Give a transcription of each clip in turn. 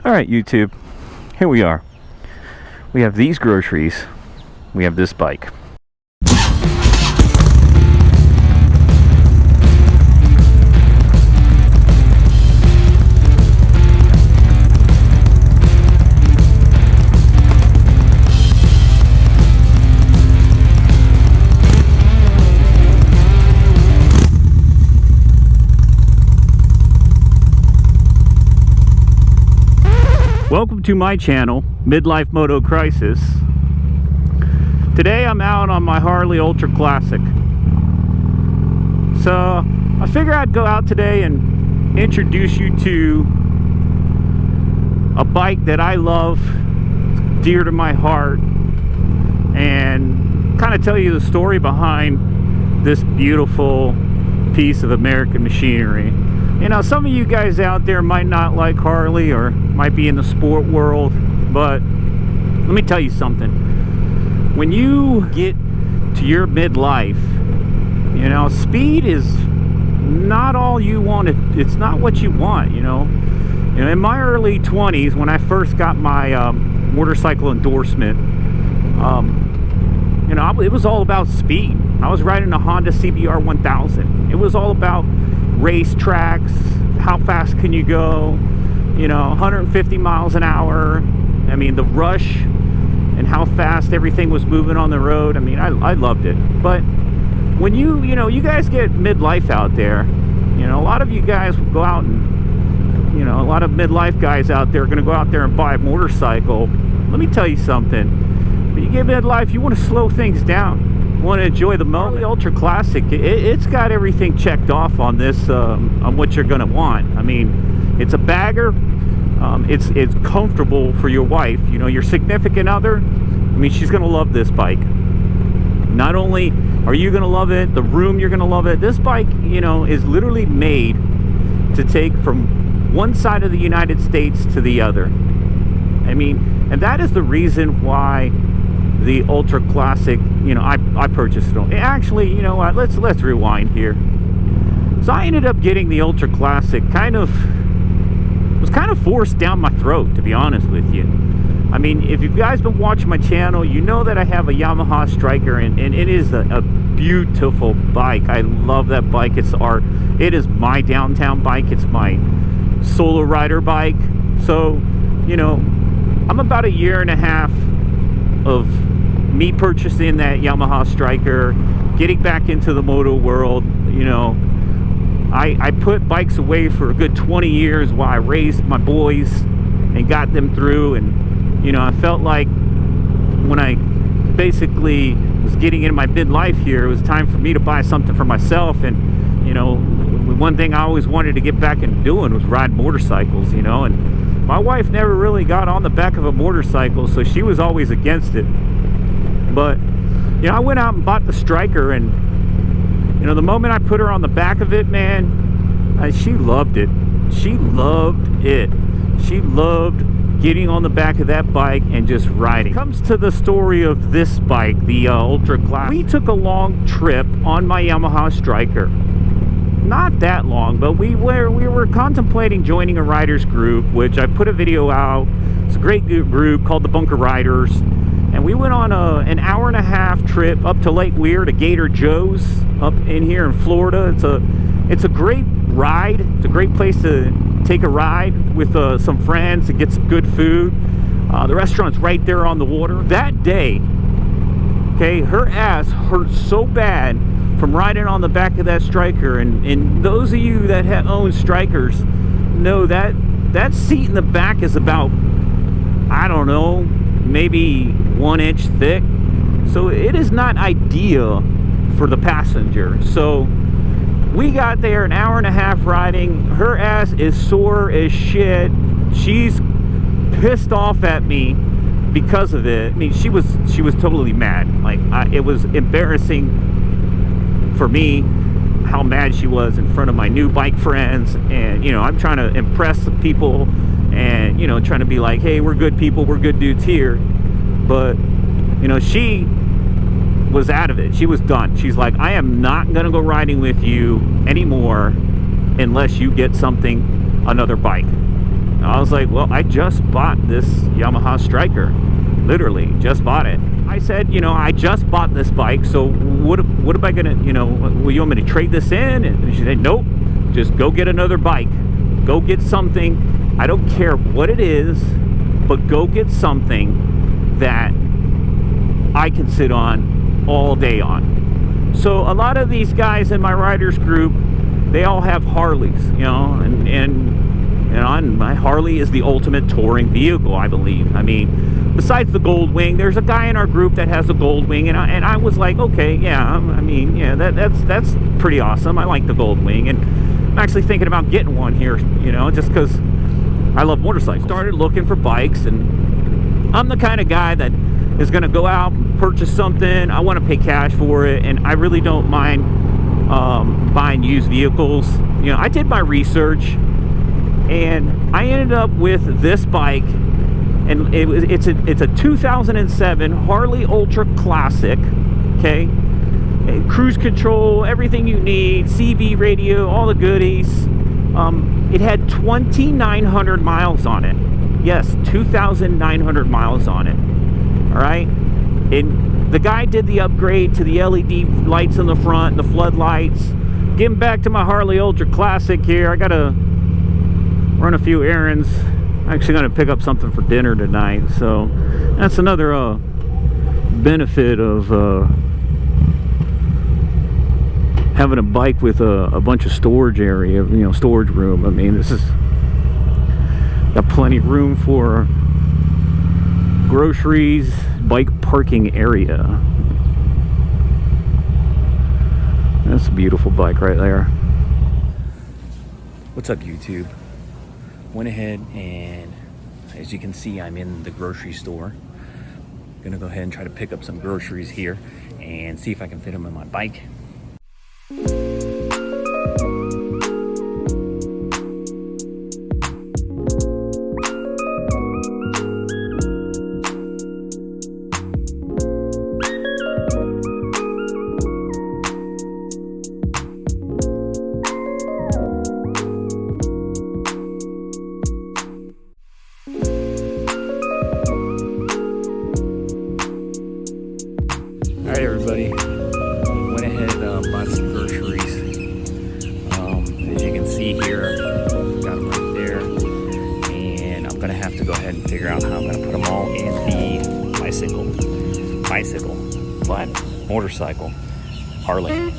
Alright, YouTube, here we are. We have these groceries, we have this bike. Welcome to my channel, Midlife Moto Crisis. Today I'm out on my Harley Ultra Classic. So I figured I'd go out today and introduce you to a bike that I love, dear to my heart, and kind of tell you the story behind this beautiful piece of American machinery. You know, some of you guys out there might not like Harley or might be in the sport world, but let me tell you something. When you get to your midlife, you know, speed is not all you want. It's not what you want, you know. In my early 20s, when I first got my motorcycle endorsement, you know, it was all about speed. I was riding a Honda CBR 1000. It was all about race tracks, how fast can you go, you know, 150 miles an hour. I mean, the rush and how fast everything was moving on the road. I mean, I loved it. But when you know, you guys get midlife out there, you know, a lot of you guys will go out and, you know, a lot of midlife guys out there are going to go out there and buy a motorcycle. Let me tell you something. When you get midlife, you want to slow things down. Want to enjoy the moment. The Ultra Classic, it's got everything checked off on this, on what you're going to want. I mean, it's a bagger. It's comfortable for your wife, you know, your significant other. I mean, she's going to love this bike. Not only are you going to love it, the room, you're going to love it. This bike, you know, is literally made to take from one side of the United States to the other. I mean, and that is the reason why the Ultra Classic, you know, I purchased it. Actually, you know what, let's rewind here. So I ended up getting the Ultra Classic was kind of forced down my throat, to be honest with you. I mean, if you guys been watching my channel, you know that I have a Yamaha Stryker, and it is a beautiful bike. I love that bike. It's art. It is my downtown bike. It's my solo rider bike. So, you know, I'm about a year and a half of me purchasing that Yamaha Stryker, getting back into the moto world. You know, I put bikes away for a good 20 years while I raised my boys and got them through. And, you know, I felt like when I basically was getting into my midlife here, it was time for me to buy something for myself. And, you know, one thing I always wanted to get back into doing was ride motorcycles, you know. And my wife never really got on the back of a motorcycle, so she was always against it. But, you know, I went out and bought the Stryker, and, you know, the moment I put her on the back of it, man, she loved it. She loved it. She loved getting on the back of that bike and just riding. It comes to the story of this bike, the Ultra Classic. We took a long trip on my Yamaha Stryker. Not that long, but we were contemplating joining a riders group, which I put a video out. It's a great group called the Bunker Riders. And we went on an hour-and-a-half trip up to Lake Weir to Gator Joe's up in here in Florida. It's a great ride. It's a great place to take a ride with some friends and get some good food. The restaurant's right there on the water. That day, okay, her ass hurt so bad from riding on the back of that Stryker. And those of you that own Strykers know that that seat in the back is about, I don't know, maybe 1 inch thick. So it is not ideal for the passenger. So we got there, an hour-and-a-half riding. Her ass is sore as shit. She's pissed off at me because of it. I mean, she was totally mad. Like, it was embarrassing for me how mad she was in front of my new bike friends. And, you know, I'm trying to impress the people and, you know, trying to be like, hey, we're good people, we're good dudes here. But, you know, she was out of it. She was done. She's like, I am not gonna go riding with you anymore unless you get something, another bike. I was like, well, I just bought this Yamaha Stryker. Literally, just bought it. I said, you know, I just bought this bike, so what am I gonna, you know, will you want me to trade this in? And she said, nope, just go get another bike. Go get something, I don't care what it is, but go get something that I can sit on all day on. So a lot of these guys in my riders group, they all have Harleys, you know, and my Harley is the ultimate touring vehicle, I believe. I mean, besides the Gold Wing, there's a guy in our group that has a Gold Wing, and I was like, okay, yeah, I mean, yeah, that's pretty awesome. I like the Gold Wing, and I'm actually thinking about getting one here, you know, just because I love motorcycles. Started looking for bikes, and I'm the kind of guy that is going to go out and purchase something. I want to pay cash for it, and I really don't mind buying used vehicles. You know, I did my research, and I ended up with this bike, and it's a 2007 Harley Ultra Classic. Okay, cruise control, everything you need, CB radio, all the goodies. It had 2,900 miles on it. Yes, 2,900 miles on it. All right, and the guy did the upgrade to the LED lights in the front, the floodlights. Getting back to my Harley Ultra Classic here, I gotta run a few errands. I'm actually gonna pick up something for dinner tonight, so that's another benefit of having a bike with a bunch of storage area, you know, storage room. I mean, this is got plenty of room for groceries, bike parking area. That's a beautiful bike right there. What's up, YouTube? Went ahead and, as you can see, I'm in the grocery store. Gonna go ahead and try to pick up some groceries here and see if I can fit them in my bike. Alright, everybody, went ahead and bought some groceries. As you can see here, got them right there, and I'm gonna have to go ahead and figure out how I'm gonna put them all in the motorcycle, Harley.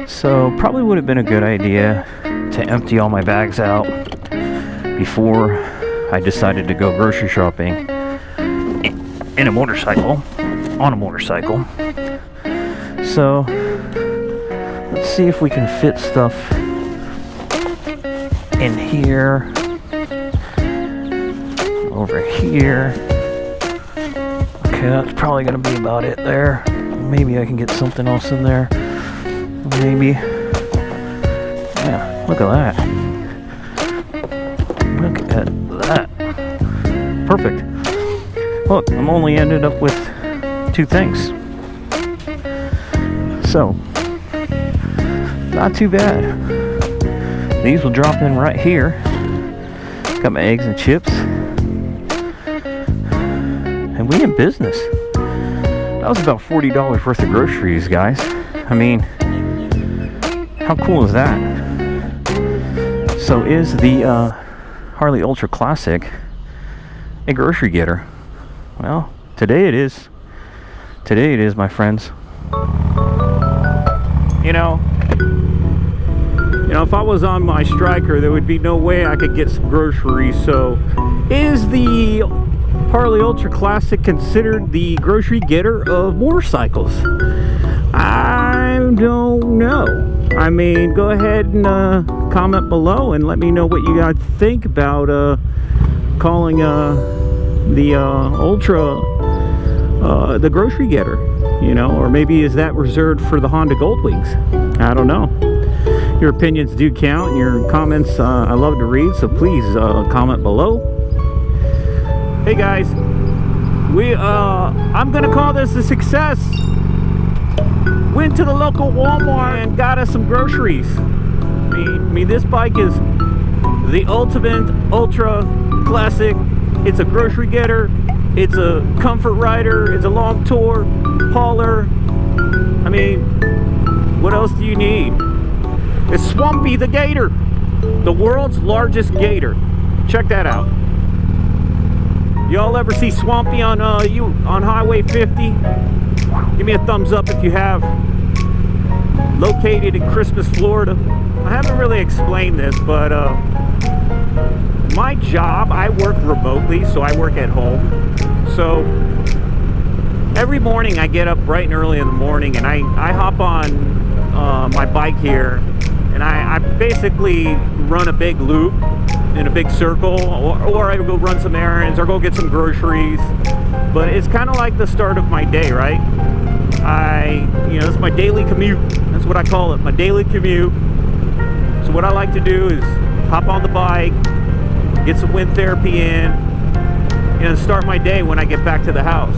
So probably would have been a good idea to empty all my bags out before I decided to go grocery shopping in a motorcycle, on a motorcycle. So let's see if we can fit stuff in here, over here. Okay, that's probably gonna be about it there. Maybe I can get something else in there. Maybe. Yeah, look at that. Look at that. Perfect. Look, I'm only ended up with 2 things. So, not too bad. These will drop in right here. Got my eggs and chips. And we in business. That was about $40 worth of groceries, guys. I mean, how cool is that? So is the Harley Ultra Classic a grocery getter? Well, today it is. Today it is, my friends. You know, if I was on my Stryker, there would be no way I could get some groceries. So, is the Harley Ultra Classic considered the grocery getter of motorcycles? I don't know. I mean, go ahead and comment below and let me know what you guys think about calling the Ultra the grocery getter. You know, or maybe is that reserved for the Honda Gold Wings? I don't know. Your opinions do count, and your comments I love to read, so please comment below. Hey guys, I'm gonna call this a success. Went to the local Walmart and got us some groceries. I mean, this bike is the ultimate Ultra Classic. It's a grocery getter. It's a comfort rider. It's a long tour hauler. I mean, what else do you need? It's Swampy the Gator, the world's largest gator. Check that out. Y'all ever see Swampy on Highway 50? Give me a thumbs up if you have. Located in Christmas, Florida. I haven't really explained this, but my job, I work remotely, so I work at home. So every morning I get up bright and early in the morning, and I hop on my bike here, and I basically run a big loop in a big circle, or I go run some errands, or go get some groceries. But it's kind of like the start of my day, right? It's my daily commute. That's what I call it, my daily commute. So what I like to do is hop on the bike, get some wind therapy in, and start my day when I get back to the house.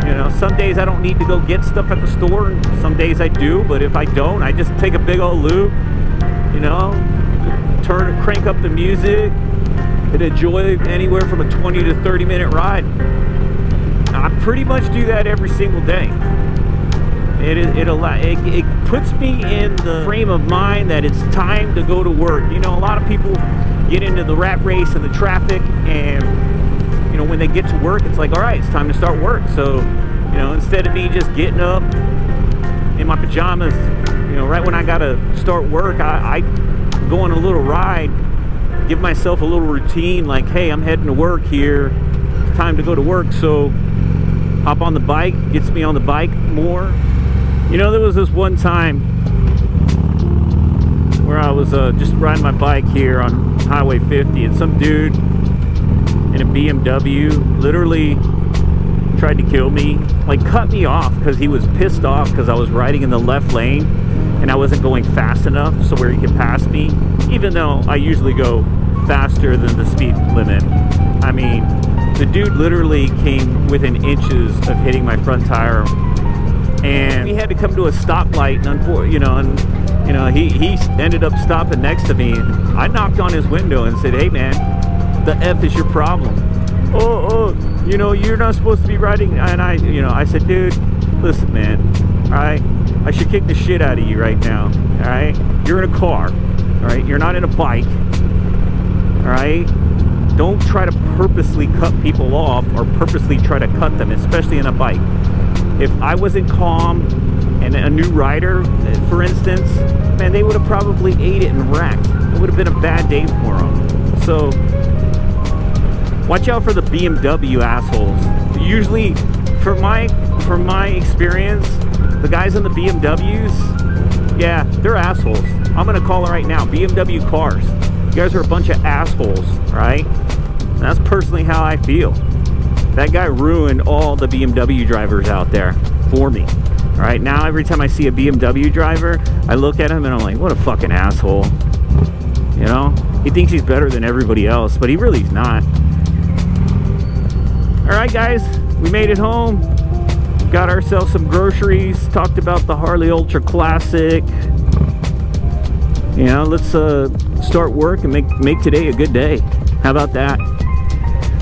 You know, some days I don't need to go get stuff at the store, some days I do, but if I don't, I just take a big old loop, you know, crank up the music, and enjoy anywhere from a 20 to 30 minute ride. I pretty much do that every single day. It puts me in the frame of mind that it's time to go to work. You know, a lot of people get into the rat race and the traffic, and you know, when they get to work, it's like, all right, it's time to start work. So, you know, instead of me just getting up in my pajamas, you know, right when I gotta start work, I go on a little ride, give myself a little routine, like, hey, I'm heading to work here, it's time to go to work. So hop on the bike, gets me on the bike more. You know, there was this one time where I was just riding my bike here on Highway 50, and some dude in a BMW literally tried to kill me, like cut me off because he was pissed off because I was riding in the left lane and I wasn't going fast enough so where he could pass me, even though I usually go faster than the speed limit. I mean, the dude literally came within inches of hitting my front tire, and we had to come to a stoplight, and he ended up stopping next to me, and I knocked on his window and said, hey man, the F is your problem? Oh, you know, you're not supposed to be riding. And I said, dude, listen man, all right, I should kick the shit out of you right now, all right? You're in a car, all right? You're not in a bike, all right? Don't try to purposely cut people off or purposely try to cut them, especially in a bike. If I wasn't calm and a new rider, for instance, man, they would have probably ate it and wrecked. It would have been a bad day for them. So watch out for the BMW assholes. Usually, from my experience, the guys in the BMWs, yeah, they're assholes. I'm gonna call it right now, BMW cars. You guys are a bunch of assholes, right? And that's personally how I feel. That guy ruined all the BMW drivers out there for me. All right, now every time I see a BMW driver, I look at him and I'm like, what a fucking asshole. You know, he thinks he's better than everybody else, but he really is not. All right, guys, we made it home. Got ourselves some groceries. Talked about the Harley Ultra Classic. You know, let's start work and make today a good day. How about that?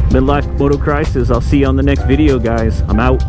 Midlife Moto Crisis. I'll see you on the next video, guys. I'm out.